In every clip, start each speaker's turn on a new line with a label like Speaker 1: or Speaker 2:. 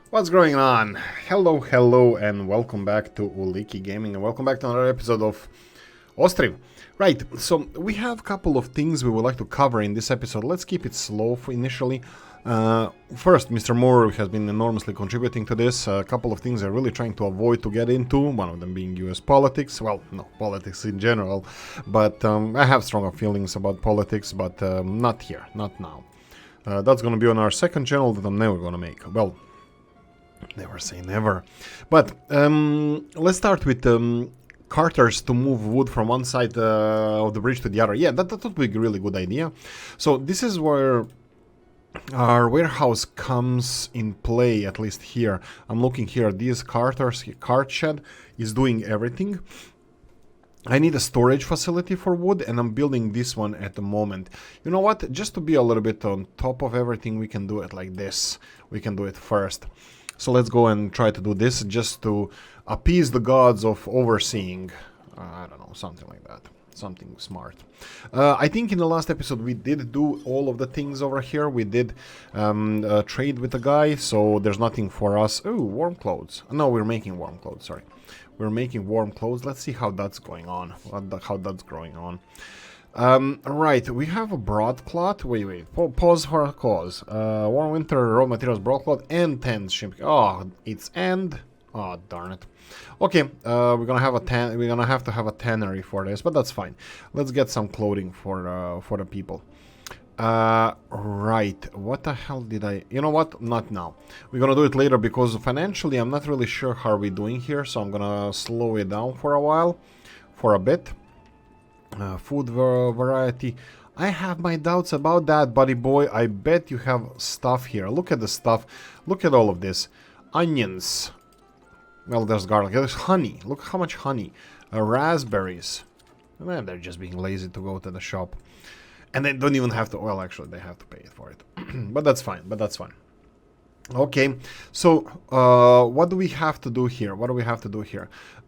Speaker 1: What's going on? Hello, and welcome back to Oolykee Gaming, and welcome back to another episode of Ostriv. Right, so we have a couple of things we would like to cover in this episode. Let's keep it slow for initially. First, Mr. Moore has been enormously contributing to this. A couple of things I'm really trying to avoid to get into, one of them being US politics. Well, no, politics in general, but I have stronger feelings about politics, but not here, not now. That's gonna be on our second channel that I'm never gonna make. Well, never say never. But let's start with carters to move wood from one side of the bridge to the other. Yeah, that would be a really good idea. So this is where our warehouse comes in play, at least here. I'm looking here, these carters, cart shed is doing everything. I need a storage facility for wood, and I'm building this one at the moment. You know what? Just to be a little bit on top of everything, we can do it like this. We can do it first. So let's go and try to do this just to appease the gods of overseeing. I don't know, something like that. Something smart. I think in the last episode we did do all of the things over here. We did trade with the guy, so there's nothing for us. Oh, warm clothes. No, we're making warm clothes, sorry. We're making warm clothes. Let's see how that's going on. How that's going on. Right, we have a broadcloth. Wait. Pause for a cause. Warm winter, raw materials, broadcloth, and 10 shrimp. Oh, it's and. Oh, darn it. Okay, we're gonna have to have a tannery for this, but that's fine. Let's get some clothing for the people. Right. What the hell did I... You know what? Not now. We're gonna do it later because financially I'm not really sure how we're doing here, so I'm gonna slow it down for a while, for a bit. Food variety. I have my doubts about that, buddy boy. I bet you have stuff here. Look at the stuff. Look at all of this. Onions. Well, there's garlic. There's honey. Look how much honey. Raspberries. Man, they're just being lazy to go to the shop. And they don't even have to... Well, actually, they have to pay for it. But that's fine. Okay, so what do we have to do here?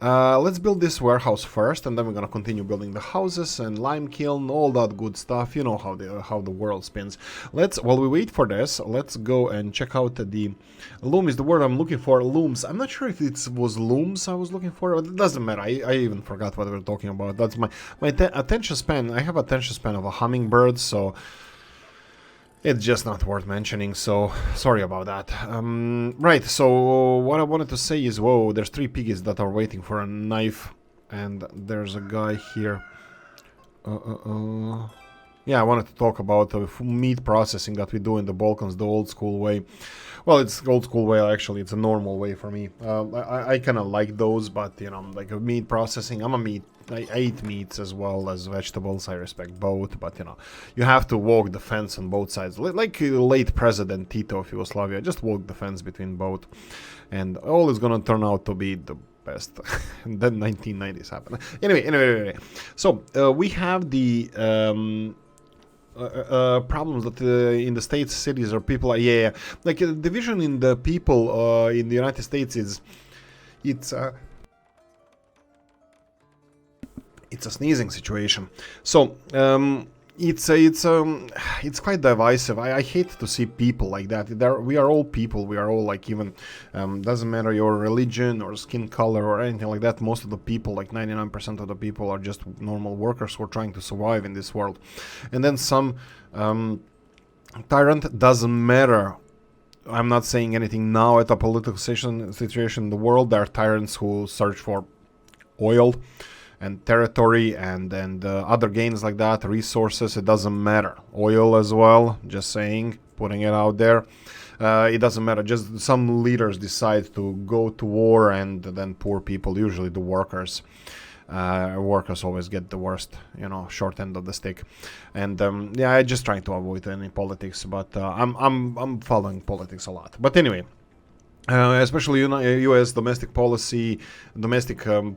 Speaker 1: Let's build this warehouse first, and then we're gonna continue building the houses and lime kiln, all that good stuff. You know how the world spins. While we wait for this, let's go and check out the loom is the word I'm looking for. Looms. I'm not sure if it was looms I was looking for. It doesn't matter. I even forgot what we were talking about. That's my attention span. I have attention span of a hummingbird, so it's just not worth mentioning, so sorry about that. Right, so what I wanted to say is, whoa, there's 3 piggies that are waiting for a knife, and there's a guy here. Yeah, I wanted to talk about the meat processing that we do in the Balkans, the old school way. Well, it's old school way, actually, it's a normal way for me. I kind of like those, but, you know, like meat processing, I eat meats as well as vegetables. I respect both, but you know, you have to walk the fence on both sides. Like late President Tito of Yugoslavia, just walk the fence between both, and all is gonna turn out to be the best. And then 1990s happened. Anyway. So we have the problems that in the states, cities, or people are like the division in the people in the United States is it's a sneezing situation. So it's quite divisive. I hate to see people like that. We are all people. We are all like, even doesn't matter your religion or skin color or anything like that. Most of the people, like 99% of the people, are just normal workers who are trying to survive in this world. And then some tyrant, doesn't matter. I'm not saying anything now at a political situation in the world. There are tyrants who search for oil and territory and other gains like that, resources. It doesn't matter. Oil as well, just saying, putting it out there. It doesn't matter. Just some leaders decide to go to war, and then poor people, usually the workers, workers always get the worst, you know, short end of the stick. And yeah, I just trying to avoid any politics, but I'm following politics a lot. But anyway. Especially U.S. domestic policy,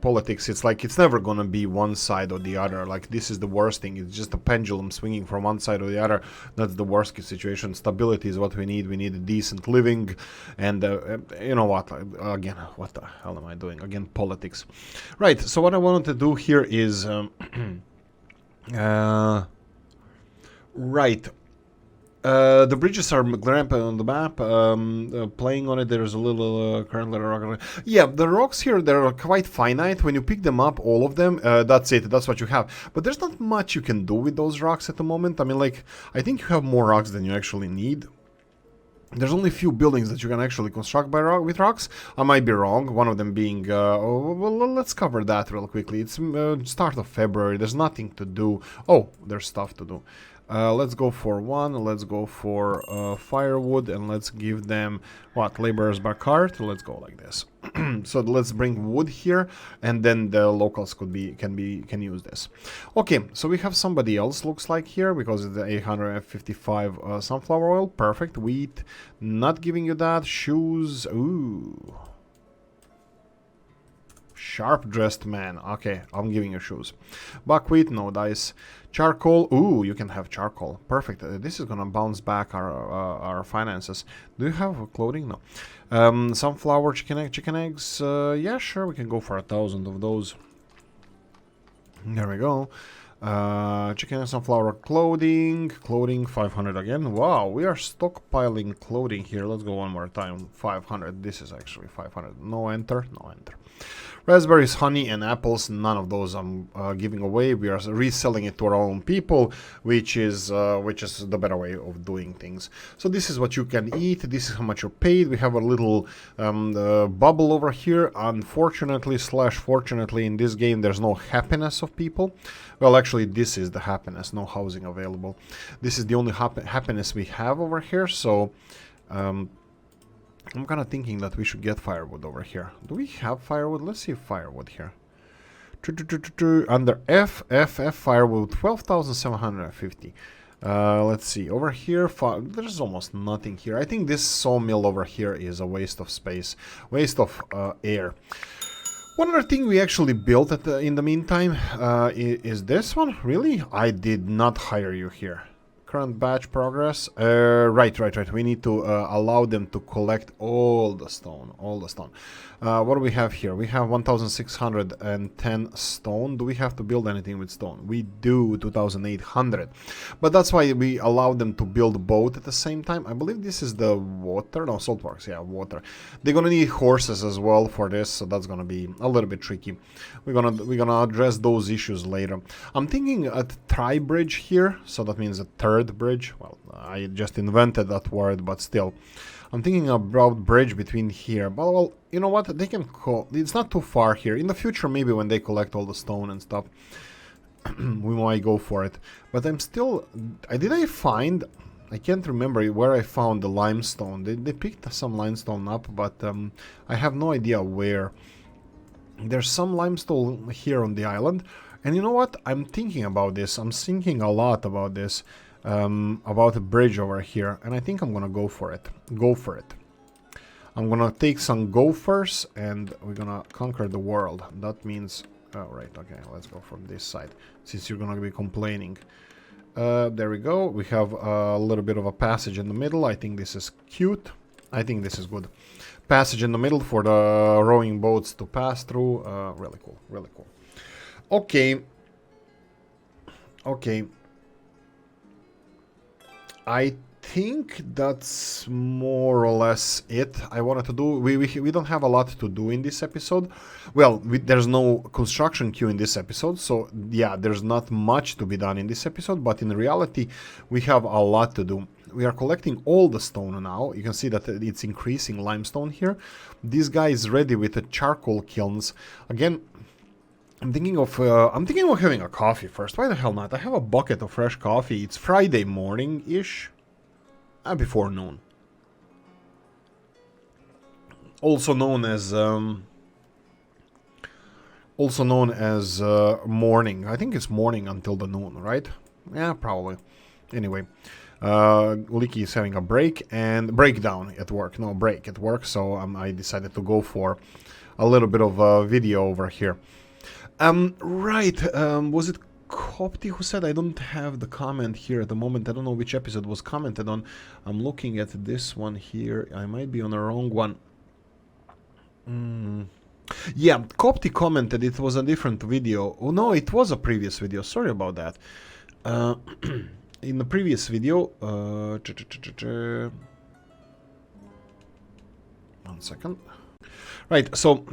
Speaker 1: politics, it's like it's never gonna be one side or the other. Like, this is the worst thing. It's just a pendulum swinging from one side or the other. That's the worst situation. Stability is what we need. We need a decent living, and you know what? Again, what the hell am I doing? Again, politics. Right. So what I wanted to do here is, right. The bridges are rampant on the map. Playing on it, there's a little currently rock. Yeah, the rocks here, they're quite finite. When you pick them up, all of them, that's it. That's what you have. But there's not much you can do with those rocks at the moment. I mean, like, I think you have more rocks than you actually need. There's only a few buildings that you can actually construct with rocks. I might be wrong. One of them being... well, let's cover that real quickly. It's start of February. There's nothing to do. Oh, there's stuff to do. Let's go for one. Let's go for firewood, and let's give them what, laborers by cart. Let's go like this. So let's bring wood here, and then the locals can use this. Okay, so we have somebody else looks like here because it's the 855 sunflower oil. Perfect. Wheat. Not giving you that. Shoes. Ooh. Sharp dressed man. Okay, I'm giving you shoes. Buckwheat, no dice. Charcoal. Ooh, you can have charcoal. Perfect. This is gonna bounce back our finances. Do you have clothing? No. Sunflower, chicken eggs. Yeah, sure. We can go for 1,000 of those. There we go. Chicken and sunflower clothing. Clothing 500 again. Wow, we are stockpiling clothing here. Let's go one more time. 500. This is actually 500. No enter. No enter. Raspberries, honey, and apples, none of those I'm giving away. We are reselling it to our own people, which is the better way of doing things. So this is what you can eat. This is how much you're paid. We have a little bubble over here. Unfortunately / fortunately, in this game, there's no happiness of people. Well, actually, this is the happiness. No housing available. This is the only happiness we have over here. So... I'm kind of thinking that we should get firewood over here. Do we have firewood? Let's see firewood here. Under F firewood, 12,750. Let's see. Over here, there's almost nothing here. I think this sawmill over here is a waste of space. Waste of air. One other thing we actually built in the meantime is this one. Really? I did not hire you here. Current batch progress. Right. We need to allow them to collect all the stone. What do we have here? We have 1,610 stone. Do we have to build anything with stone? We do, 2,800. But that's why we allow them to build both at the same time. I believe this is the water. No, salt works. Yeah, water. They're gonna need horses as well for this, so that's gonna be a little bit tricky. We're gonna address those issues later. I'm thinking a tri-bridge here, so that means a third bridge. Well, I just invented that word, but still. I'm thinking about bridge between here. But, well, you know what? They can call... It's not too far here. In the future, maybe when they collect all the stone and stuff, we might go for it. But I'm still... Did I find... I can't remember where I found the limestone. They picked some limestone up, but I have no idea where. There's some limestone here on the island. And you know what? I'm thinking about this. I'm thinking a lot about this. About a bridge over here, and I think I'm gonna go for it. I'm gonna take some gophers, and we're gonna conquer the world. That means... Oh, right, okay, let's go from this side, since you're gonna be complaining. There we go. We have a little bit of a passage in the middle. I think this is cute. I think this is good. Passage in the middle for the rowing boats to pass through. Really cool, really cool. Okay. I think that's more or less it I wanted to do. We don't have a lot to do in this episode. Well, there's no construction queue in this episode, so yeah, there's not much to be done in this episode, but in reality, we have a lot to do. We are collecting all the stone now. You can see that it's increasing limestone here. This guy is ready with the charcoal kilns. Again, I'm thinking of having a coffee first. Why the hell not? I have a bucket of fresh coffee. It's Friday morning-ish. Before noon. Also known as morning. I think it's morning until the noon, right? Yeah, probably. Anyway, Oolykee is having a breakdown at work. No, break at work. So I decided to go for a little bit of video over here. Was it Copti who said? I don't have the comment here at the moment. I don't know which episode was commented on. I'm looking at this one here. I might be on the wrong one. Yeah, Copti commented it was a different video. Oh no, it was a previous video. Sorry about that. in the previous video, 1 second. Right, so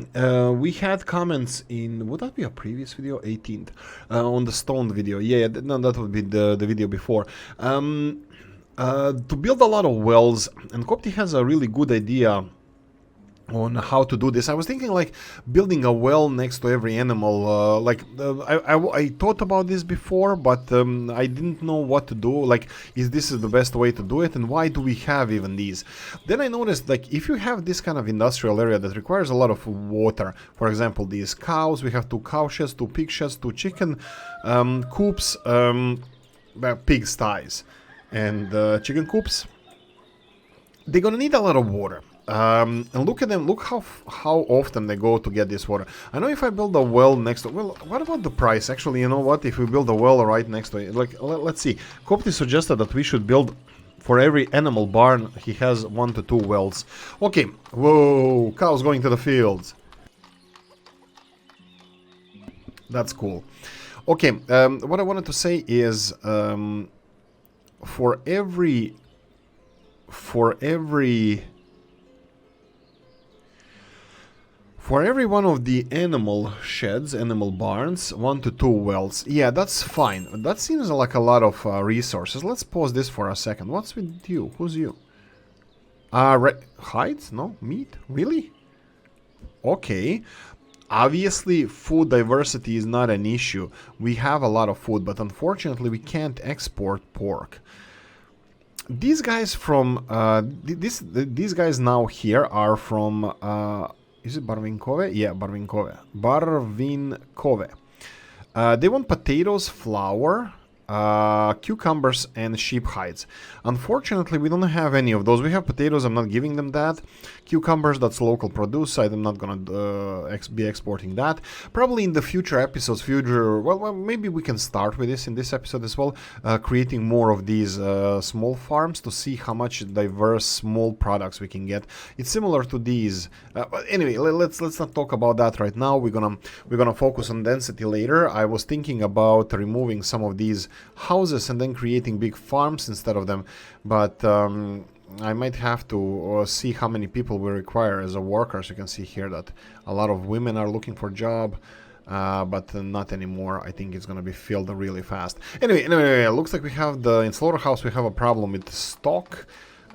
Speaker 1: we had comments in, would that be a previous video? 18th, on the stone video. Yeah, no, that would be the video before. To build a lot of wells, and Copti has a really good idea on how to do this. I was thinking like building a well next to every animal. I thought about this before, but I didn't know what to do. Like, is this the best way to do it, and why do we have even these? Then I noticed, like, if you have this kind of industrial area that requires a lot of water, for example, these cows, we have 2 cow sheds, 2 pig sheds, 2 chicken coops, pig sties, and chicken coops. They're gonna need a lot of water. And look at them, look how often they go to get this water. I know if I build a well next to... Well, what about the price? Actually, you know what? If we build a well right next to it... Like, let's see. Copti suggested that we should build... For every animal barn, he has 1 to 2 wells. Okay. Whoa! Cows going to the fields. That's cool. Okay, what I wanted to say is... For every one of the animal sheds, animal barns, 1 to 2 wells. Yeah, that's fine. That seems like a lot of resources. Let's pause this for a second. What's with you? Who's you? Hides? No? Meat? Really? Okay. Obviously, food diversity is not an issue. We have a lot of food, but unfortunately, we can't export pork. These guys from... these guys now here are from... is it Barvinkove? Yeah, Barvinkove. Barvinkove. They want potatoes, flour, cucumbers, and sheep hides. Unfortunately, we don't have any of those. We have potatoes, I'm not giving them that. Cucumbers, that's local produce, I'm not gonna be exporting that. Probably in the future episodes, well, maybe we can start with this in this episode as well, creating more of these small farms to see how much diverse small products we can get. It's similar to these. But anyway, let's not talk about that right now. We're gonna focus on density later. I was thinking about removing some of these houses and then creating big farms instead of them, but I might have to see how many people we require as a workers. You can see here that a lot of women are looking for a job, but not anymore. I think it's gonna be filled really fast. Anyway, looks like we have in slaughterhouse we have a problem with stock.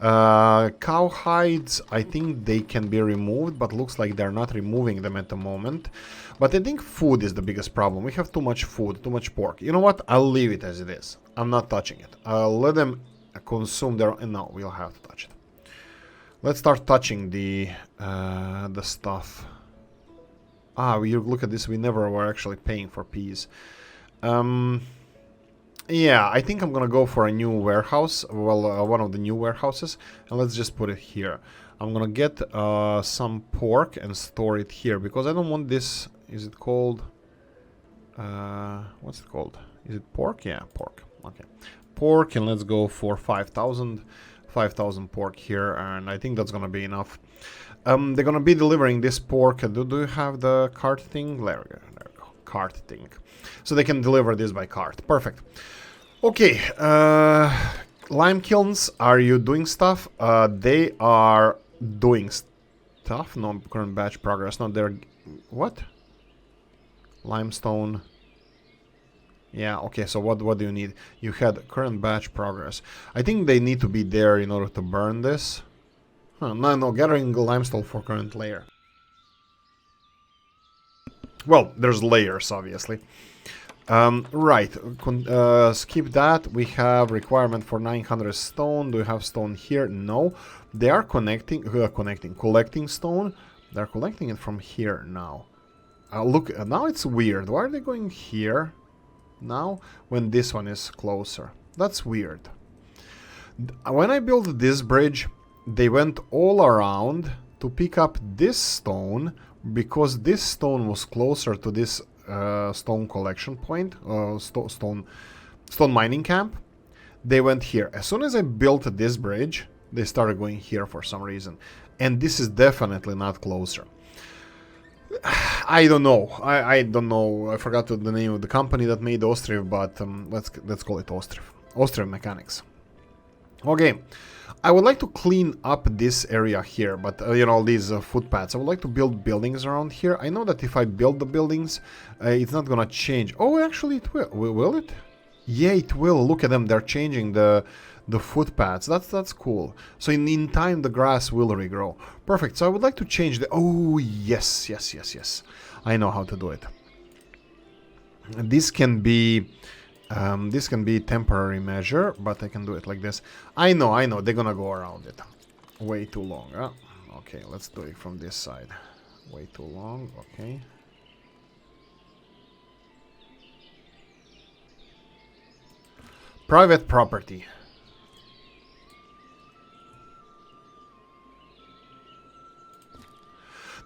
Speaker 1: Cow hides, I think they can be removed, but looks like they're not removing them at the moment. But I think food is the biggest problem. We have too much food, too much pork. You know what? I'll leave it as it is. I'm not touching it. I'll let them consume their... No, we'll have to touch it. Let's start touching the stuff. We look at this. We never were actually paying for peas. Yeah, I think I'm gonna go for a new warehouse. Well, one of the new warehouses, and let's just put it here. I'm gonna get some pork and store it here because I don't want this. Is it called? What's it called? Is it pork? Yeah, pork. Okay, pork, and let's go for 5,000 pork here, and I think that's gonna be enough. They're gonna be delivering this pork. Do you have the cart thing? There we go. Cart thing. So they can deliver this by cart. Perfect. Okay. Lime kilns, are you doing stuff? They are doing stuff. No, current batch progress. No, they're... What? Limestone. Yeah, okay, so what do you need? You had current batch progress. I think they need to be there in order to burn this. No, gathering limestone for current layer. Well, there's layers, obviously. Right, skip that. We have requirement for 900 stone. Do we have stone here? No. They are collecting stone. They're collecting it from here now. Look, now it's weird. Why are they going here now when this one is closer? That's weird. When I built this bridge, they went all around to pick up this stone because this stone was closer to this stone collection point, stone mining camp. They went here. As soon as I built this bridge, they started going here for some reason. And this is definitely not closer. I don't know. I don't know. I forgot the name of the company that made Ostriv, but let's call it Ostriv. Ostriv mechanics. Okay, I would like to clean up this area here, but you know, these footpaths. I would like to build buildings around here. I know that if I build the buildings, it's not gonna change. Oh, actually it will. Will it? Yeah, it will. Look at them. They're changing the footpaths. That's cool. So in time the grass will regrow. Perfect. So I would like to change the... Oh, yes. I know how to do it. This can be temporary measure, but I can do it like this. I know. They're gonna go around it. Way too long, huh? Okay, let's do it from this side. Way too long, okay. Private property.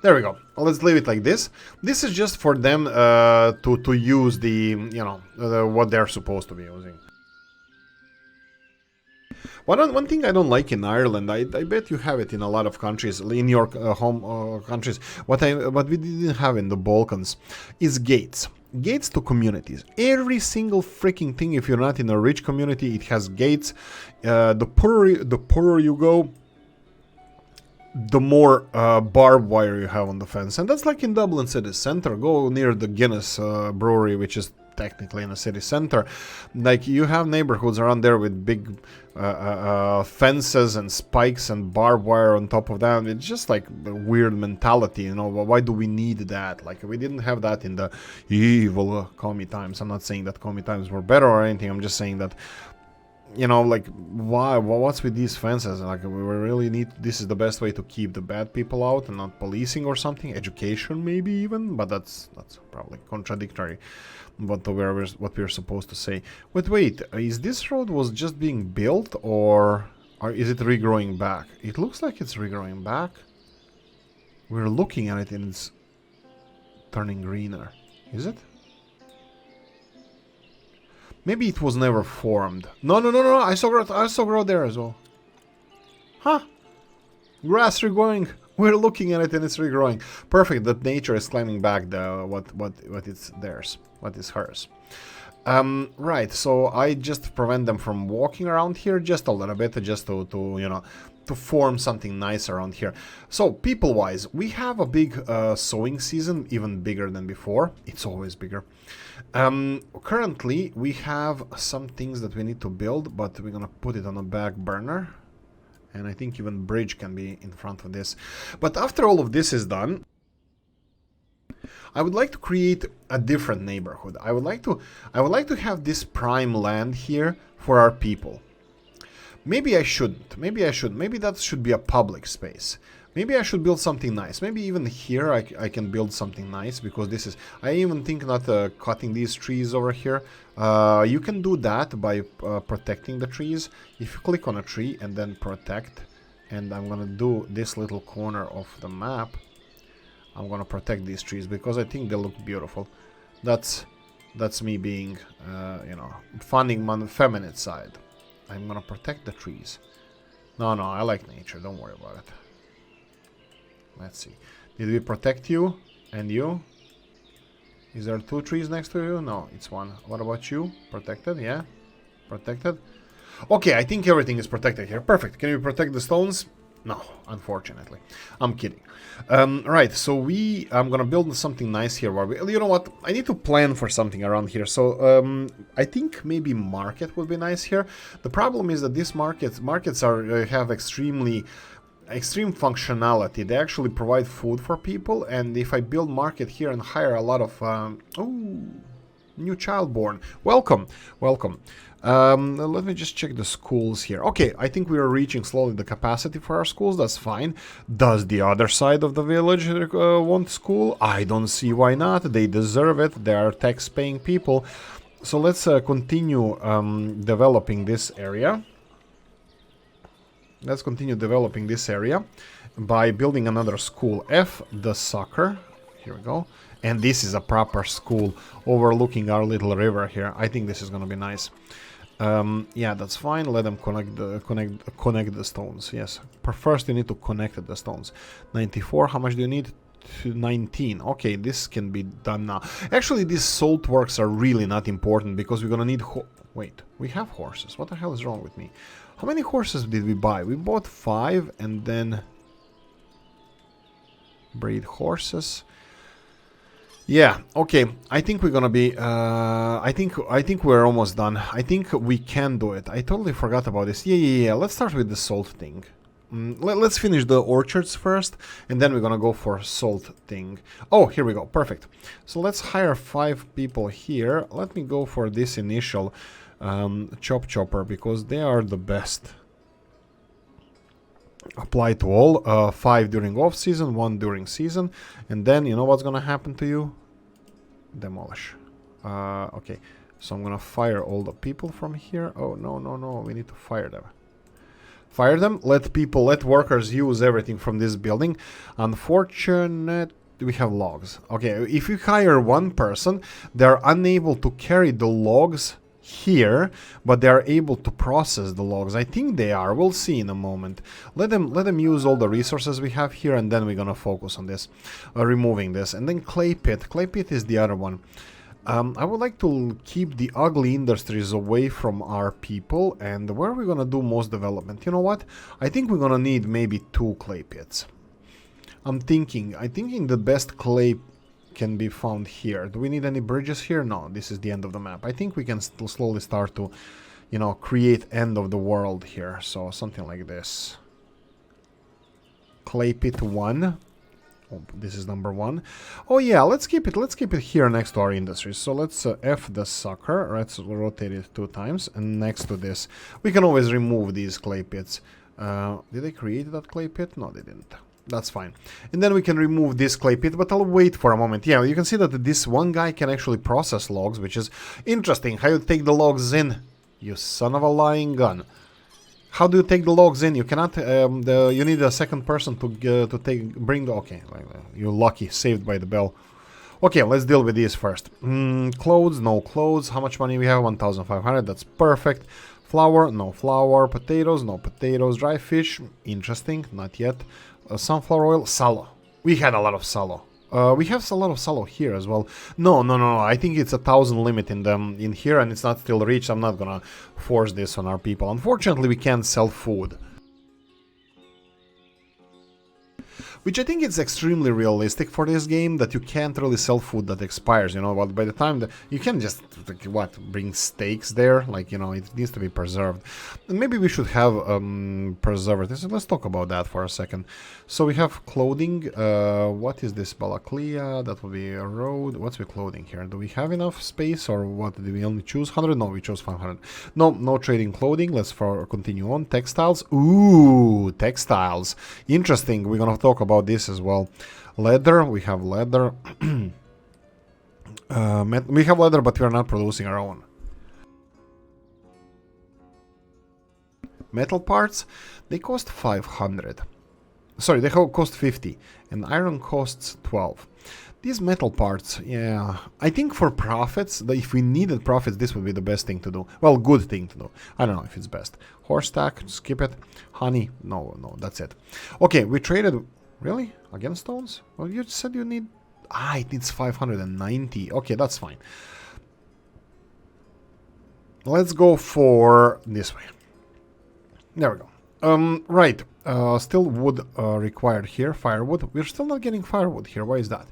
Speaker 1: There we go. Let's leave it like this. This is just for them to use the, you know, what they're supposed to be using. One thing I don't like in Ireland, I bet you have it in a lot of countries, in your home countries, what we didn't have in the Balkans, is gates. Gates to communities. Every single freaking thing, if you're not in a rich community, it has gates. The poorer you go, the more barbed wire you have on the fence. And that's like in Dublin city center. Go near the Guinness brewery, which is technically in a city center. Like, you have neighborhoods around there with big fences and spikes and barbed wire on top of them. It's just like a weird mentality, you know. Why do we need that? Like, we didn't have that in the evil commie times. I'm not saying that commie times were better or anything. I'm just saying that, you know, like, why? What's with these fences? Like, we really need... This is the best way to keep the bad people out and not policing or something. Education, maybe even, but that's probably contradictory. What we're supposed to say. But wait, is this road was just being built, or is it regrowing back? It looks like it's regrowing back. We're looking at it and it's turning greener. Is it? Maybe it was never formed. No. I saw growth there as well. Huh? Grass regrowing. We're looking at it and it's regrowing. Perfect. That nature is claiming back the what it's theirs, what is hers. Right. So I just prevent them from walking around here just a little bit, just to you know, to form something nice around here. So people-wise, we have a big sowing season, even bigger than before. It's always bigger. Currently, we have some things that we need to build, but we're gonna put it on a back burner. And I think even bridge can be in front of this. But after all of this is done, I would like to create a different neighborhood. I would like to have this prime land here for our people. Maybe I shouldn't. Maybe I should. Maybe that should be a public space. Maybe I should build something nice. Maybe even here I can build something nice, because this is... I even think not cutting these trees over here. You can do that by protecting the trees. If you click on a tree and then protect, and I'm gonna do this little corner of the map, I'm gonna protect these trees because I think they look beautiful. That's me being, you know, funding my feminine side. I'm gonna protect the trees. No, I like nature. Don't worry about it. Let's see. Did we protect you? And you? Is there 2 trees next to you? No, it's 1. What about you? Protected? Yeah? Protected? Okay, I think everything is protected here. Perfect. Can you protect the stones? No, unfortunately. I'm kidding. Right, so I'm gonna build something nice here. You know what? I need to plan for something around here. So I think maybe market would be nice here. The problem is that these markets have extreme functionality. They actually provide food for people, and if I build market here and hire a lot of new child born, welcome. Let me just check the schools here. Okay, I think we are reaching slowly the capacity for our schools. That's fine. Does the other side of the village want school? I don't see why not. They deserve it. They are tax-paying people. So let's continue developing this area. Let's continue developing this area by building another school. The soccer. Here we go. And this is a proper school overlooking our little river here. I think this is going to be nice. Yeah, that's fine. Let them connect the stones. Yes. First, you need to connect the stones. 94. How much do you need? 19. Okay, this can be done now. Actually, these salt works are really not important because we're gonna need... Wait, we have horses. What the hell is wrong with me? How many horses did we buy? We bought 5 and then... breed horses. Yeah, okay. I think we're gonna be... I think we're almost done. I think we can do it. I totally forgot about this. Yeah. Let's start with the salt thing. Let's finish the orchards first, and then we're gonna go for salt thing. Oh, here we go. Perfect. So let's hire 5 people here. Let me go for this initial chopper because they are the best. Apply to all. 5 during off season, 1 during season, and then you know what's gonna happen to you? Demolish. Okay. So I'm gonna fire all the people from here. Oh no! We need to fire them. Fire them, let workers use everything from this building. Unfortunate, we have logs. Okay, if you hire 1 person, they're unable to carry the logs here, but they are able to process the logs. I think they are. We'll see in a moment. Let them use all the resources we have here, and then we're gonna focus on this, removing this. And then clay pit. Clay pit is the other one. I would like to keep the ugly industries away from our people. And where are we gonna do most development? You know what? I think we're gonna need maybe 2 clay pits. I'm thinking the best clay can be found here. Do we need any bridges here? No, this is the end of the map. I think we can slowly start to, you know, create end of the world here. So something like this. Clay pit 1. Oh, this is number 1. Oh yeah, let's keep it here next to our industries. So let's F the sucker. Let's rotate it 2 times, and next to this we can always remove these clay pits. Did they create that clay pit? No, they didn't. That's fine. And then we can remove this clay pit, but I'll wait for a moment. Yeah, you can see that this one guy can actually process logs, which is interesting. How you take the logs in? You son of a lying gun. How do you take the logs in? You cannot. You need a second person to bring the. Okay, you're lucky, saved by the bell. Okay, let's deal with these first. Clothes, no clothes. How much money we have? 1,500. That's perfect. Flour, no flour. Potatoes, no potatoes. Dry fish, interesting. Not yet. Sunflower oil, sallow. We had a lot of sallow. We have a lot of sallow here as well. No. I think it's 1,000 limit in here, and it's not still reached. I'm not gonna force this on our people. Unfortunately, we can't sell food. Which I think is extremely realistic for this game, that you can't really sell food that expires, you know, but by the time you can just, like, what, bring steaks there, like, you know, it needs to be preserved. And maybe we should have preservatives. Let's talk about that for a second. So we have clothing. What is this? Balaclea, that will be a road. What's with clothing here? Do we have enough space, or what? Did we only choose 100? No, we chose 500. No trading clothing. Let's continue on. Textiles. Ooh, textiles. Interesting. We're gonna talk about this as well. Leather, we have leather. We have leather, but we are not producing our own. Metal parts, they cost 500. Sorry, they cost 50, and iron costs 12. These metal parts, yeah, I think for profits, if we needed profits, this would be the best thing to do. Well, good thing to do. I don't know if it's best. Horse stack, skip it. Honey, no, that's it. Okay, we traded. Really? Again stones? Well, you said you need... it needs 590. Okay, that's fine. Let's go for this way. There we go. Right. Still wood required here. Firewood. We're still not getting firewood here. Why is that?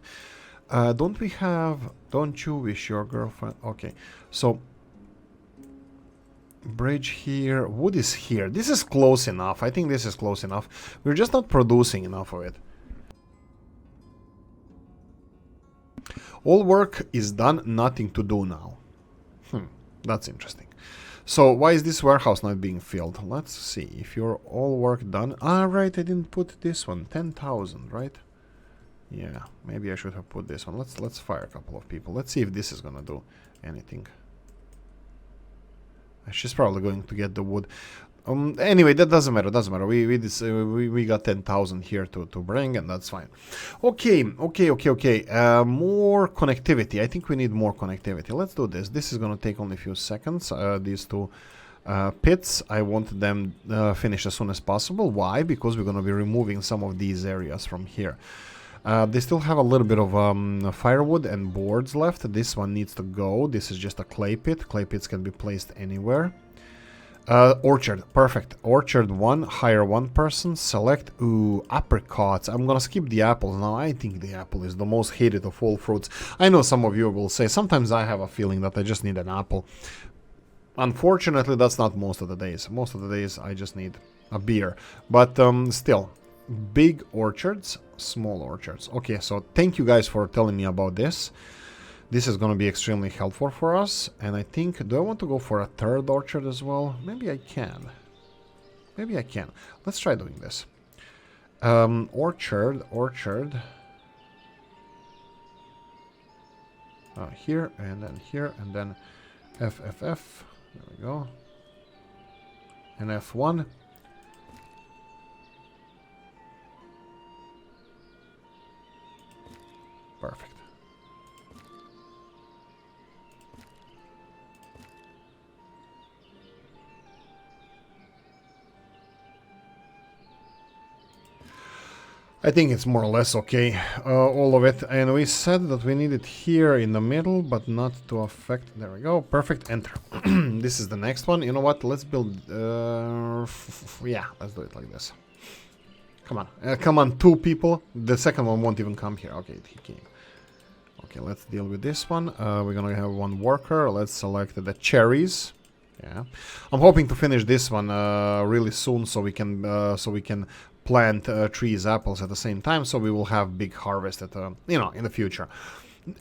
Speaker 1: Don't we have... Don't you wish your girlfriend... Okay. So... Bridge here. Wood is here. This is close enough. I think this is close enough. We're just not producing enough of it. All work is done. Nothing to do now. That's interesting. So why is this warehouse not being filled? Let's see. If you're all work done. Right. I didn't put this one. 10,000, right? Yeah. Maybe I should have put this one. Let's fire a couple of people. Let's see if this is gonna do anything. She's probably going to get the wood. Anyway, that doesn't matter. We got 10,000 here to bring, and that's fine. Okay. More connectivity. I think we need more connectivity. Let's do this. This is going to take only a few seconds. These 2 pits, I want them finished as soon as possible. Why? Because we're going to be removing some of these areas from here. They still have a little bit of firewood and boards left. This one needs to go. This is just a clay pit. Clay pits can be placed anywhere. Orchard, perfect. Orchard 1, hire 1 person, select, ooh, apricots. I'm gonna skip the apples now. I think the apple is the most hated of all fruits. I know some of you will say, sometimes I have a feeling that I just need an apple. Unfortunately, that's not most of the days. Most of the days I just need a beer. But still, big orchards, small orchards. Okay, so thank you guys for telling me about this. This is going to be extremely helpful for us. And I think, do I want to go for a third orchard as well? Maybe I can. Maybe I can. Let's try doing this. Orchard. Here, and then FFF. There we go. And F1. Perfect. I think it's more or less okay, all of it. And we said that we need it here in the middle, but not to affect... There we go. Perfect. Enter. This is the next one. You know what? Let's build... yeah, let's do it like this. Come on. Come on, 2 people. The second one won't even come here. Okay, he came. Okay, let's deal with this one. We're gonna have 1 worker. Let's select the cherries. Yeah. I'm hoping to finish this one really soon, so we can plant trees, apples at the same time, so we will have big harvest at you know, in the future.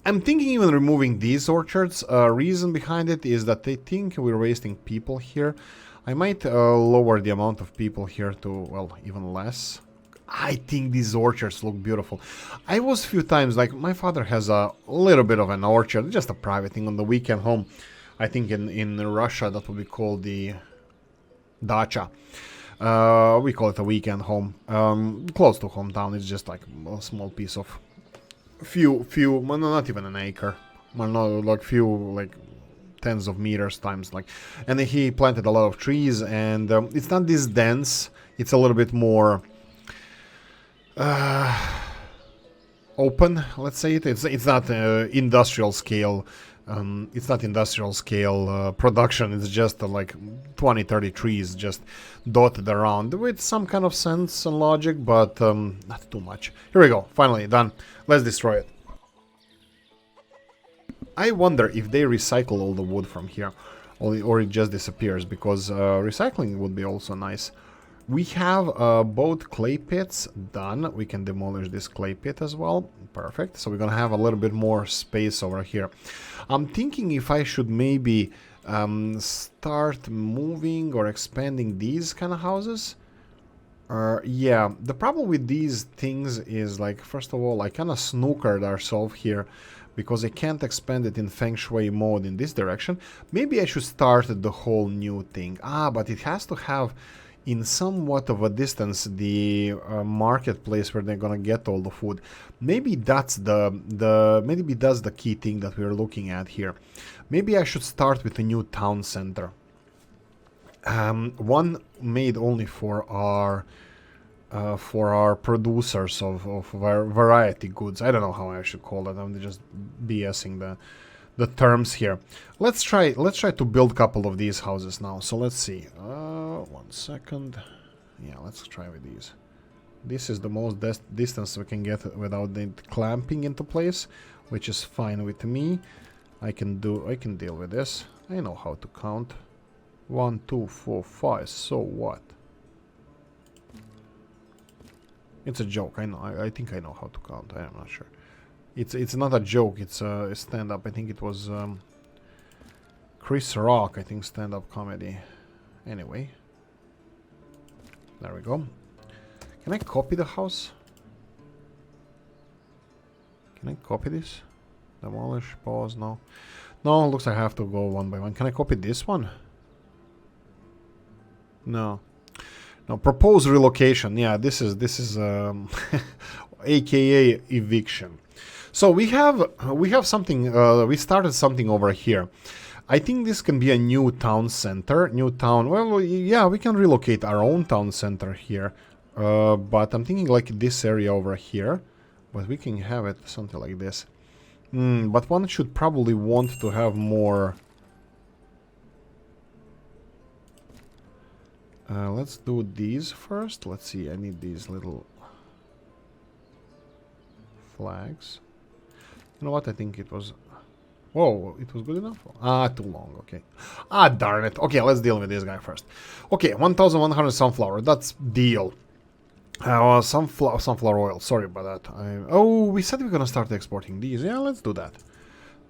Speaker 1: I'm thinking even removing these orchards. Reason behind it is that they think we're wasting people here. I might lower the amount of people here to, well, even less. I think these orchards look beautiful. I was a few times, like, my father has a little bit of an orchard, just a private thing on the weekend home. I think in Russia that would be called the dacha. We call it a weekend home. Close to hometown. It's just like a small piece of few, well, not even an acre. Well, no, like few, like tens of meters times, like. And he planted a lot of trees, and it's not this dense. It's a little bit more open. Let's say it. It's not industrial scale. It's not industrial scale production. It's just like 20-30 trees just dotted around with some kind of sense and logic, but not too much. Here we go. Finally done. Let's destroy it. I wonder if they recycle all the wood from here, or it just disappears, because recycling would be also nice. We have both clay pits done. We can demolish this clay pit as well. Perfect. So we're gonna have a little bit more space over here. I'm thinking if I should maybe start moving or expanding these kind of houses. Yeah, the problem with these things is, like, first of all, I kind of snookered ourselves here because I can't expand it in Feng Shui mode in this direction. Maybe I should start the whole new thing. But it has to have in somewhat of a distance the marketplace where they're gonna get all the food. Maybe that's maybe that's the key thing that we're looking at here. Maybe I should start with a new town center. One made only for our producers of variety goods. I don't know how I should call it. I'm just BSing the terms here. Let's try to build a couple of these houses now. So let's see. 1 second. Yeah, let's try with these. This is the most distance we can get without it clamping into place, which is fine with me. I can deal with this. I know how to count. 1, 2, 4, 5. So what? It's a joke. I know. I think I know how to count. I am not sure. It's not a joke. It's a stand-up. I think it was Chris Rock. I think stand-up comedy. Anyway, there we go. Can I copy the house? Can I copy this? Demolish. Pause. No. No. Looks like I have to go one by one. Can I copy this one? No. No. Propose relocation. Yeah. This is AKA eviction. So we have something, we started something over here. I think this can be a new town center, well, yeah, we can relocate our own town center here. But I'm thinking like this area over here. But we can have it something like this. But one should probably want to have more... let's do these first. Let's see, I need these little flags. You know what, I think it was... Whoa, it was good enough? Ah, too long, okay. Ah, darn it. Okay, let's deal with this guy first. Okay, 1,100 sunflower, that's deal. Sunflower oil, sorry about that. Oh, we said we're gonna start exporting these. Yeah, let's do that.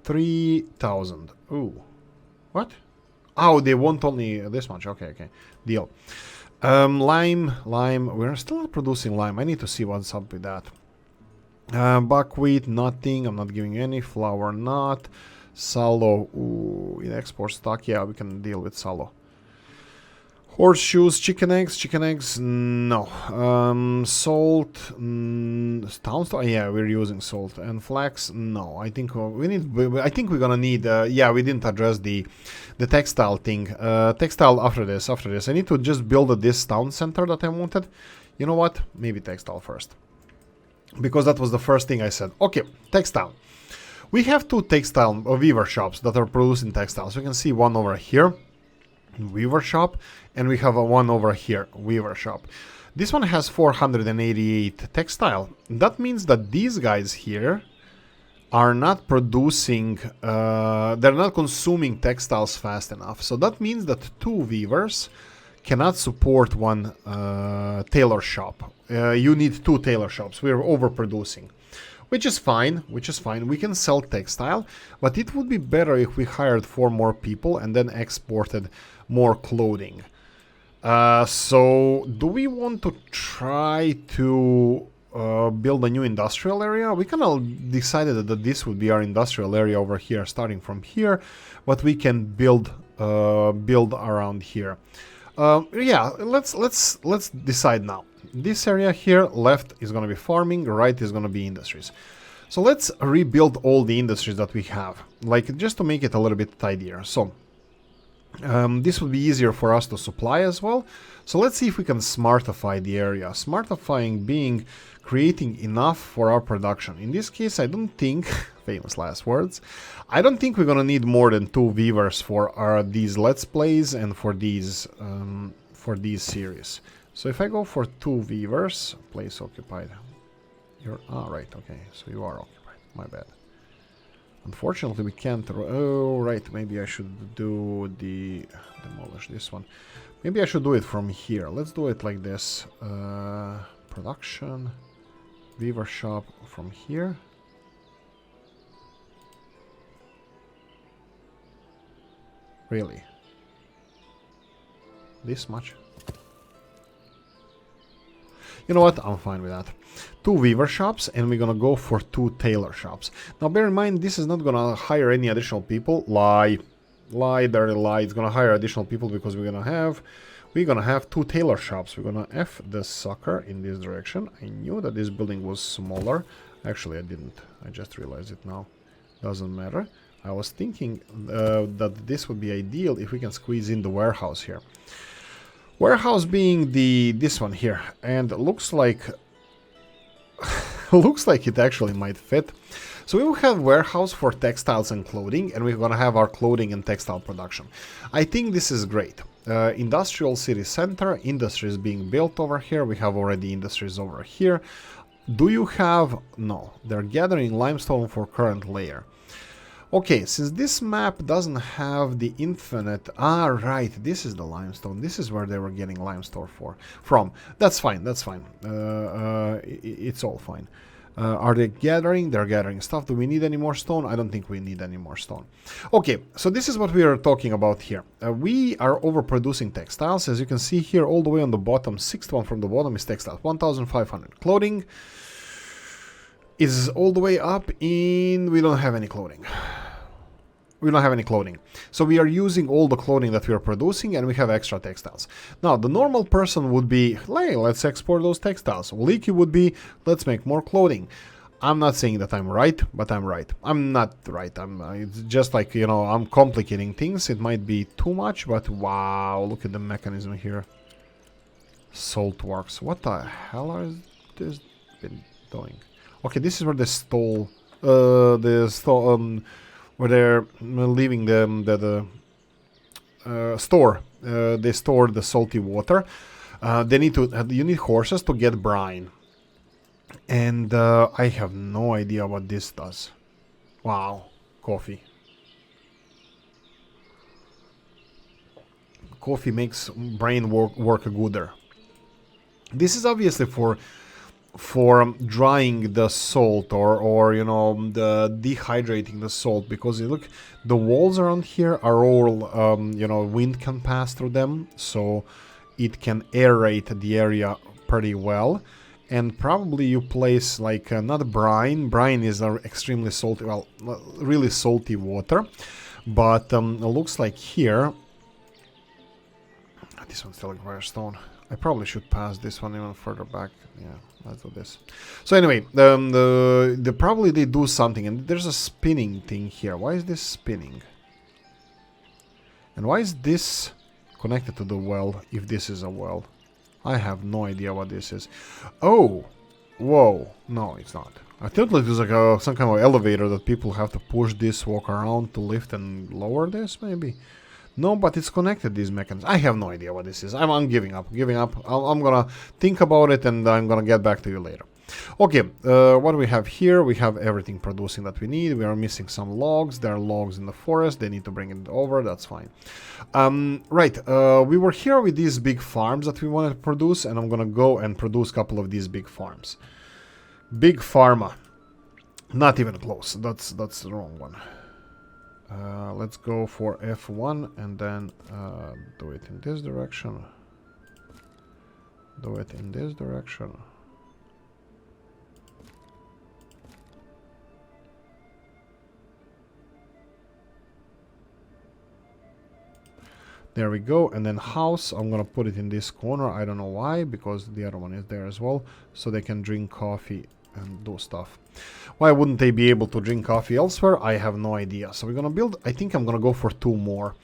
Speaker 1: 3,000. Ooh. What? Oh, they want only this much. Okay, okay. Deal. Lime. We're still not producing lime. I need to see what's up with that. Buckwheat, nothing. I'm not giving any. Flour, not. Sallow. Ooh, in export stock. Yeah, we can deal with sallow. Horseshoes, chicken eggs, no. Salt, town store, yeah, we're using salt. And flax, no. I think I think we're gonna need. Yeah, we didn't address the textile thing. Textile after this. I need to just build this town center that I wanted. You know what? Maybe textile first, because that was the first thing I said. Okay, textile. We have two textile weaver shops that are producing textiles. You can see one over here, weaver shop, and we have a one over here, weaver shop. This one has 488 textile. That means that these guys here are not producing, they're not consuming textiles fast enough. So that means that two weavers cannot support one tailor shop. You need two tailor shops. We're overproducing. Which is fine. We can sell textile, but it would be better if we hired 4 more people and then exported more clothing. So do we want to try to build a new industrial area? We kind of decided that this would be our industrial area over here, starting from here, but we can build around here. Yeah, let's decide now. This area here, left is going to be farming, right is going to be industries. So let's rebuild all the industries that we have, like just to make it a little bit tidier. So this would be easier for us to supply as well. So let's see if we can smartify the area. Smartifying being creating enough for our production. In this case, I don't think, famous last words, I don't think we're going to need more than 2 weavers for these Let's Plays and for these series. So if I go for 2 weavers, place occupied. You're right, okay, so you are occupied, my bad. Unfortunately, we can't. Oh, right, maybe I should do demolish this one. Maybe I should do it from here. Let's do it like this. Production, weaver shop from here. Really? This much? You know what? I'm fine with that. 2 weaver shops, and we're gonna go for 2 tailor shops. Now, bear in mind, this is not gonna hire any additional people. Lie, dirty lie. It's gonna hire additional people because we're gonna have 2 tailor shops. We're gonna F the sucker in this direction. I knew that this building was smaller. Actually, I didn't. I just realized it now. Doesn't matter. I was thinking that this would be ideal if we can squeeze in the warehouse here. Warehouse being this one here, and looks like looks like it actually might fit. So we will have warehouse for textiles and clothing, and we're gonna have our clothing and textile production. I think this is great. Industrial city center, industries being built over here. We have already industries over here. Do you have... No, they're gathering limestone for current layer. Okay, since this map doesn't have the infinite... Ah, right, this is the limestone. This is where they were getting limestone from. That's fine, that's fine. It's all fine. Are they gathering? They're gathering stuff. Do we need any more stone? I don't think we need any more stone. Okay, so this is what we are talking about here. We are overproducing textiles. As you can see here, all the way on the bottom, 6th one from the bottom is textile. 1,500. Clothing is all the way up in... We don't have any clothing. We don't have any clothing. So we are using all the clothing that we are producing, and we have extra textiles. Now, the normal person would be, hey, let's export those textiles. Oolykee would be, let's make more clothing. I'm not saying that I'm right, but I'm right. I'm not right. It's just like, you know, I'm complicating things. It might be too much, but wow, look at the mechanism here. Salt works. What the hell are this been doing? Okay, this is where they stole where they're leaving the store. They store the salty water. They need to. You need horses to get brine, and I have no idea what this does. Wow, coffee. Coffee makes brain work gooder. This is obviously for drying the salt or you know the dehydrating the salt, because you look, the walls around here are all you know, wind can pass through them, so it can aerate the area pretty well. And probably you place like not brine is extremely salty, well, really salty water, but it looks like here this one's still requires stone. I probably should pass this one even further back. Yeah, let's do this. So anyway, probably they do something, and there's a spinning thing here. Why is this spinning? And why is this connected to the well, if this is a well? I have no idea what this is. Oh! Whoa. No, it's not. I thought it was like some kind of elevator that people have to push this, walk around to lift and lower this, maybe? No, but it's connected, these mechanisms. I have no idea what this is. I'm giving up. I'm gonna think about it, and I'm gonna get back to you later. Okay, what do we have here? We have everything producing that we need. We are missing some logs. There are logs in the forest. They need to bring it over. That's fine. Right, we were here with these big farms that we wanted to produce, and I'm gonna go and produce a couple of these big farms. Big Pharma. Not even close. That's the wrong one. Let's go for F1 and then do it in this direction. Do it in this direction. There we go. And then house, I'm gonna put it in this corner. I don't know why, because the other one is there as well, so they can drink coffee and do stuff. Why wouldn't they be able to drink coffee elsewhere? I have no idea. So we're gonna build, I think I'm gonna go for 2 more.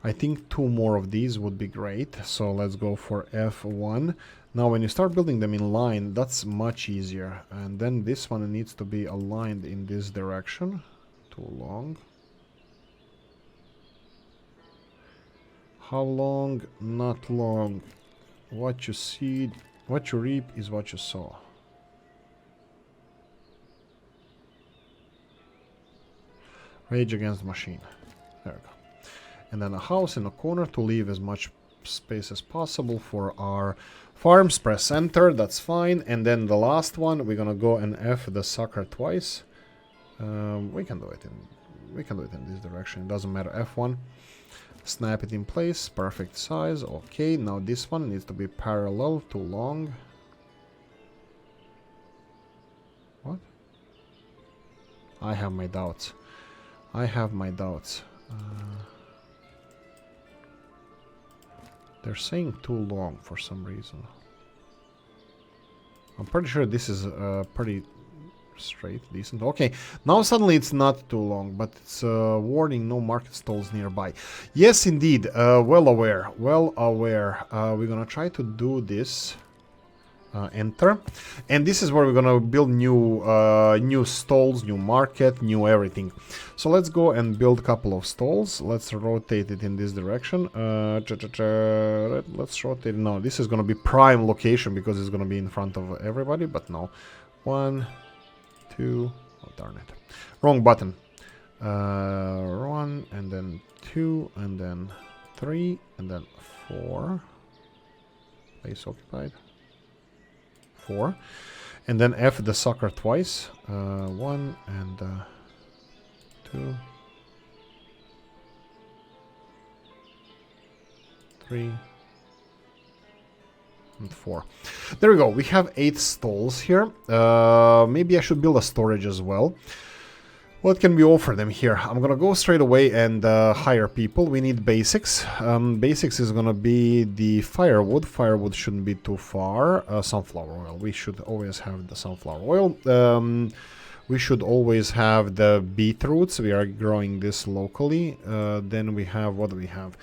Speaker 1: I think 2 more of these would be great. So let's go for F1. Now when you start building them in line, that's much easier. And then this one needs to be aligned in this direction. Too long. How long? Not long. What you see, what you reap is what you sow. Rage against the machine. There we go. And then a house in a corner to leave as much space as possible for our farms. Press enter, that's fine. And then the last one, we're gonna go and F the sucker twice. We can do it in this direction. It doesn't matter. F1. Snap it in place. Perfect size. Okay. Now this one needs to be parallel. Too long. What? I have my doubts. They're saying too long for some reason. I'm pretty sure this is pretty straight, decent. Okay, now suddenly it's not too long, but it's warning no market stalls nearby. Yes, indeed. Well aware. We're gonna try to do this. Enter, and this is where we're gonna build new stalls, new market, new everything. So let's go and build a couple of stalls. Let's rotate it in this direction. Let's rotate. No, this is gonna be prime location because it's gonna be in front of everybody. But no, 1, 2. Oh darn it! Wrong button. 1 and then 2 and then 3 and then 4. Place occupied. 4, and then F the sucker twice. 1 and 2, 3, and 4. There we go. We have 8 stalls here. Maybe I should build a storage as well. What can we offer them here? I'm gonna go straight away and hire people. We need basics. Basics is gonna be the firewood. Firewood shouldn't be too far. Sunflower oil. We should always have the sunflower oil. We should always have the beetroots. We are growing this locally. Then we have, what do we have?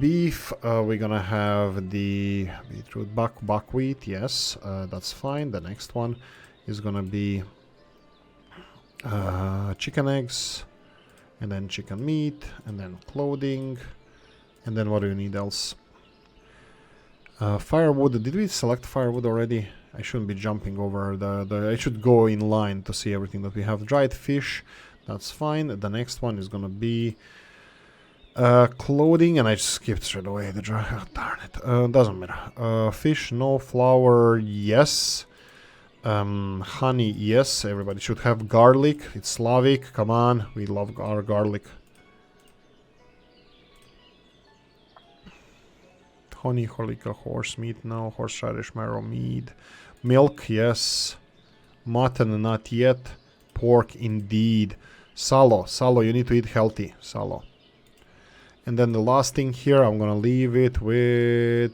Speaker 1: Beef. We're gonna have the beetroot buckwheat. Yes, that's fine. The next one is gonna be Chicken eggs, and then chicken meat, and then clothing, and then what do you need else? Firewood. Did we select firewood already? I shouldn't be jumping over I should go in line to see everything that we have. Dried fish, that's fine. The next one is gonna be clothing, and I just skipped straight away the dry. Oh, darn it. Doesn't matter. Fish, no. Flour, yes. Honey, yes. Everybody should have garlic. It's Slavic. Come on, we love our garlic. Honey, holika, horse meat, no. Horseradish, marrow, meat. Milk, yes. Mutton, not yet. Pork, indeed. Salo, you need to eat healthy. Salo. And then the last thing here, I'm gonna leave it with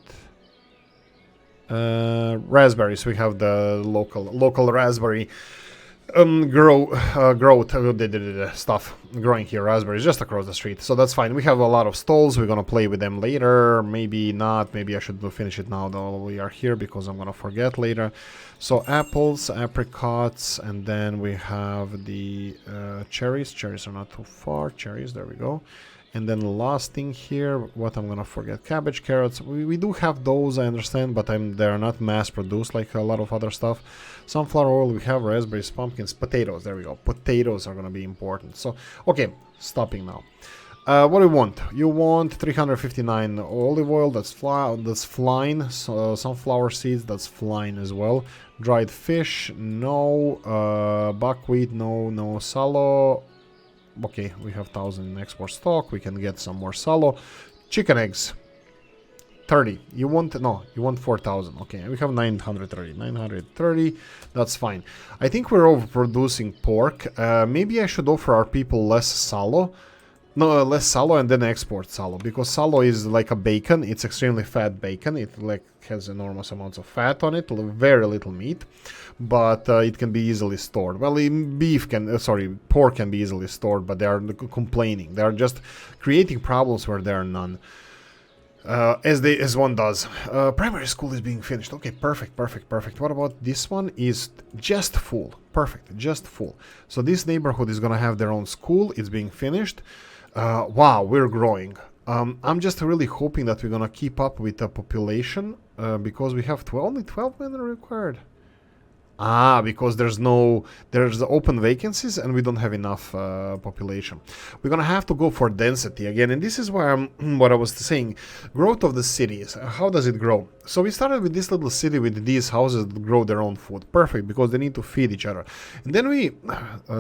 Speaker 1: raspberries. We have the local raspberry growth stuff growing here. Raspberries just across the street, so that's fine. We have a lot of stalls. We're gonna play with them later. Maybe not. Maybe I should finish it now though we are here, because I'm gonna forget later. So apples, apricots, and then we have the cherries. Cherries are not too far. Cherries, there we go. And then the last thing here, what I'm gonna forget, cabbage, carrots. We do have those, I understand, but they're not mass produced like a lot of other stuff. Sunflower oil, we have raspberries, pumpkins, potatoes. There we go. Potatoes are gonna be important. So, okay, stopping now. What do you want? You want 359 olive oil. That's flying. So, sunflower seeds. That's flying as well. Dried fish, no. Buckwheat, no. No salo. Okay, we have 1,000 in export stock. We can get some more salo. Chicken eggs, 30. You want 4,000. Okay, we have 930. 930. That's fine. I think we're overproducing pork. Maybe I should offer our people less salo. No, less salo and then export salo, because salo is like a bacon. It's extremely fat bacon. It like has enormous amounts of fat on it, very little meat, but it can be easily stored. Well, pork can be easily stored, but they are complaining. They are just creating problems where there are none. As one does. Primary school is being finished. Okay, perfect. What about this one? Is just full. Perfect, just full. So this neighborhood is gonna have their own school. It's being finished. Wow, we're growing. I'm just really hoping that we're gonna keep up with the population, because we have only 12 men required. Because there's open vacancies and we don't have enough population. We're gonna have to go for density again, and this is where what I was saying. Growth of the cities. How does it grow? So we started with this little city with these houses that grow their own food. Perfect, because they need to feed each other. And then we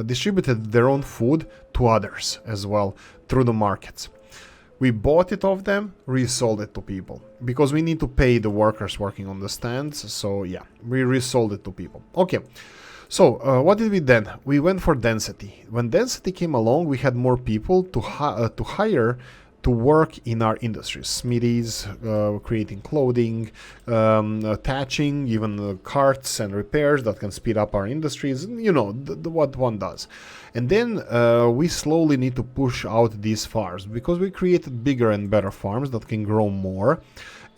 Speaker 1: distributed their own food to others as well through the markets. We bought it off them, resold it to people, because we need to pay the workers working on the stands. So yeah, we resold it to people. Okay, so what did we then? We went for density. When density came along, we had more people to hire to work in our industries, smithies, creating clothing, attaching, even carts and repairs that can speed up our industries, you know, what one does. And then we slowly need to push out these farms, because we created bigger and better farms that can grow more.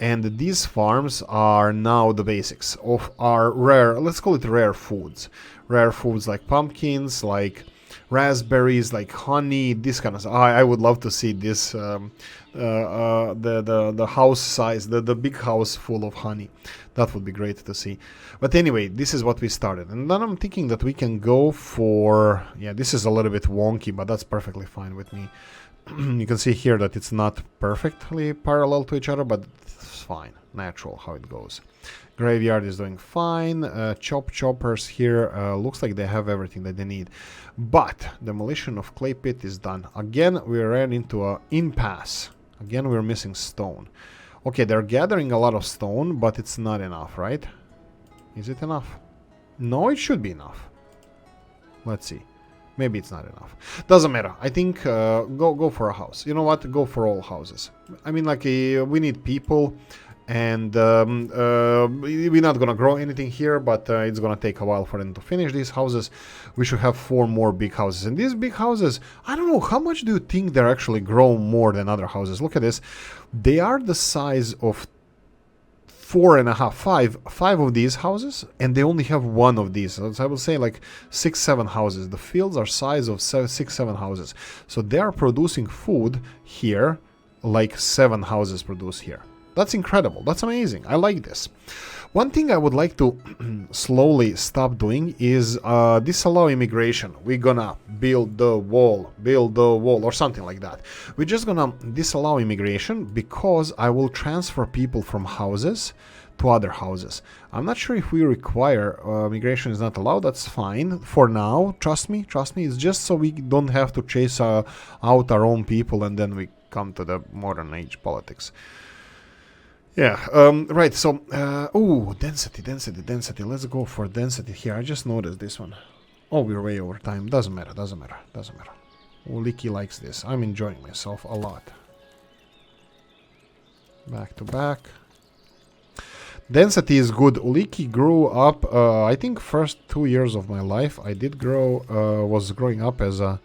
Speaker 1: And these farms are now the basics of our rare, let's call it rare foods. Rare foods like pumpkins, like raspberries, like honey, this kind of stuff. I would love to see this, the house size, the big house full of honey. That would be great to see. But anyway, this is what we started. And then I'm thinking that we can go for, yeah, this is a little bit wonky, but that's perfectly fine with me. You can see here that it's not perfectly parallel to each other, but it's fine, natural how it goes. Graveyard is doing fine. Choppers here, looks like they have everything that they need. But demolition of clay pit is done. Again, we ran into an impasse. Again, we're missing stone. Okay, they're gathering a lot of stone, but it's not enough, right? Is it enough? No, it should be enough. Let's see. Maybe it's not enough. Doesn't matter. I think go for a house. You know what? Go for all houses. I mean, like, we need people. And we're not gonna grow anything here, but it's gonna take a while for them to finish these houses. We should have 4 more big houses, and these big houses, I don't know, how much do you think they're actually grow more than other houses? Look at this. They are the size of five of these houses, and they only have one of these. So I will say like 6-7 houses. The fields are size of 6-7 houses. So they are producing food here like 7 houses produce here. That's incredible. That's amazing. I like this. One thing I would like to slowly stop doing is disallow immigration. We're gonna build the wall, or something like that. We're just gonna disallow immigration because I will transfer people from houses to other houses. I'm not sure if we require immigration is not allowed. That's fine for now. Trust me. It's just so we don't have to chase out our own people and then we come to the modern age politics. Yeah, right, so, oh, density. Let's go for density here. I just noticed this one. Oh, we're way over time. Doesn't matter. Oolykee likes this. I'm enjoying myself a lot. Back to back. Density is good. Oolykee grew up, I think first 2 years of my life, I did grow, was growing up as a,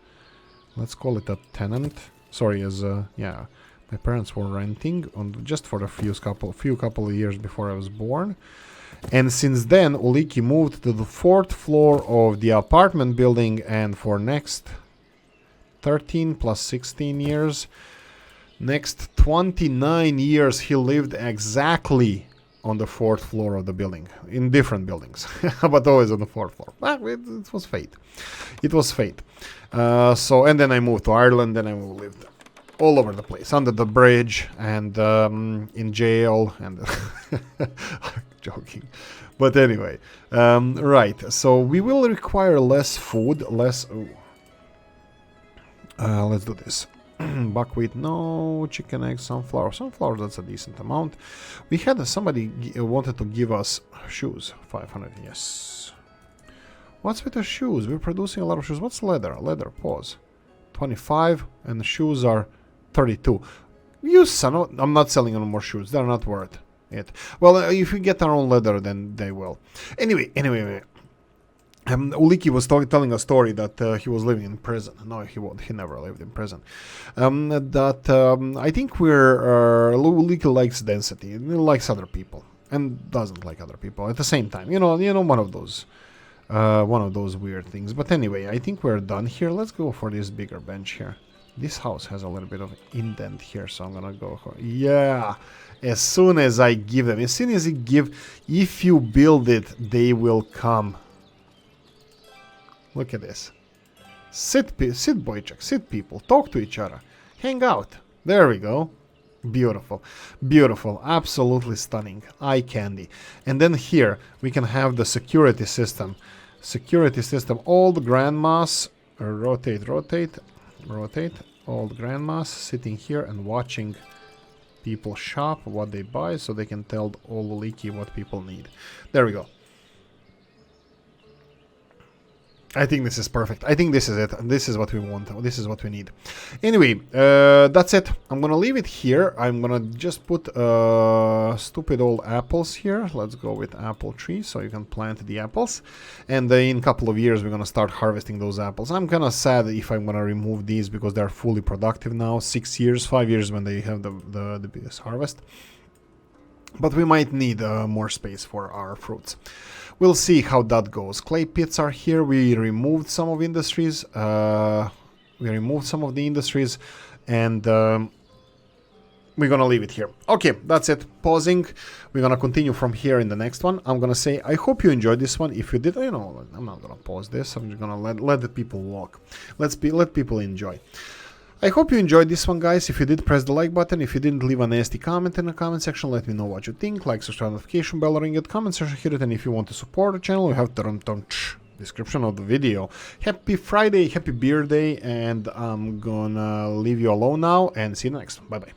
Speaker 1: let's call it a tenant. Sorry, as a, yeah. My parents were renting on just for a few couple of years before I was born. And since then, Oolykee moved to the 4th floor of the apartment building, and for next 13 plus 16 years, next 29 years, he lived exactly on the 4th floor of the building, in different buildings, but always on the 4th floor. It was fate. It was fate. So, and then I moved to Ireland, then I lived all over the place, under the bridge and in jail and joking, but anyway, right, so we will require less food, let's do this. Buckwheat, no. Chicken, eggs, sunflower, that's a decent amount. We had somebody wanted to give us shoes, 500, yes. What's with the shoes? We're producing a lot of shoes. What's leather? Pause. 25, and the shoes are 32. You son of... I'm not selling any more shoes. They're not worth it. Well, if we get our own leather, then they will. Anyway. Oolykee was telling a story that he was living in prison. No, he won't. He never lived in prison. I think Oolykee likes density. He likes other people and doesn't like other people at the same time. You know, one of those weird things. But anyway, I think we're done here. Let's go for this bigger bench here. This house has a little bit of indent here, so I'm gonna go. Yeah, as soon as I give them, if you build it, they will come. Look at this. Sit boychuk, sit people, talk to each other, hang out. There we go. Beautiful, absolutely stunning, eye candy. And then here we can have the security system. All the grandmas rotate. All the grandmas sitting here and watching people shop, what they buy, so they can tell all Oolykee what people need. There we go. I think this is perfect. I think this is it. This is what we want. This is what we need. Anyway, that's it. I'm gonna leave it here. I'm gonna just put stupid old apples here. Let's go with apple tree so you can plant the apples. And in a couple of years, we're gonna start harvesting those apples. I'm kind of sad if I'm gonna remove these because they're fully productive now. 5 years when they have the biggest harvest. But we might need more space for our fruits. We'll see how that goes. Clay pits are here. We removed some of industries. And we're gonna leave it here. Okay, that's it. Pausing. We're gonna continue from here in the next one. I'm gonna say I hope you enjoyed this one. If you did, I'm not gonna pause this. I'm just gonna let the people walk. Let people enjoy. I hope you enjoyed this one, guys. If you did, press the like button. If you didn't, leave a nasty comment in the comment section. Let me know what you think. Like, subscribe, notification bell, ring it, comment section, hit it. And if you want to support the channel, you have the description of the video. Happy Friday, happy beer day, and I'm gonna leave you alone now and see you next. Bye bye.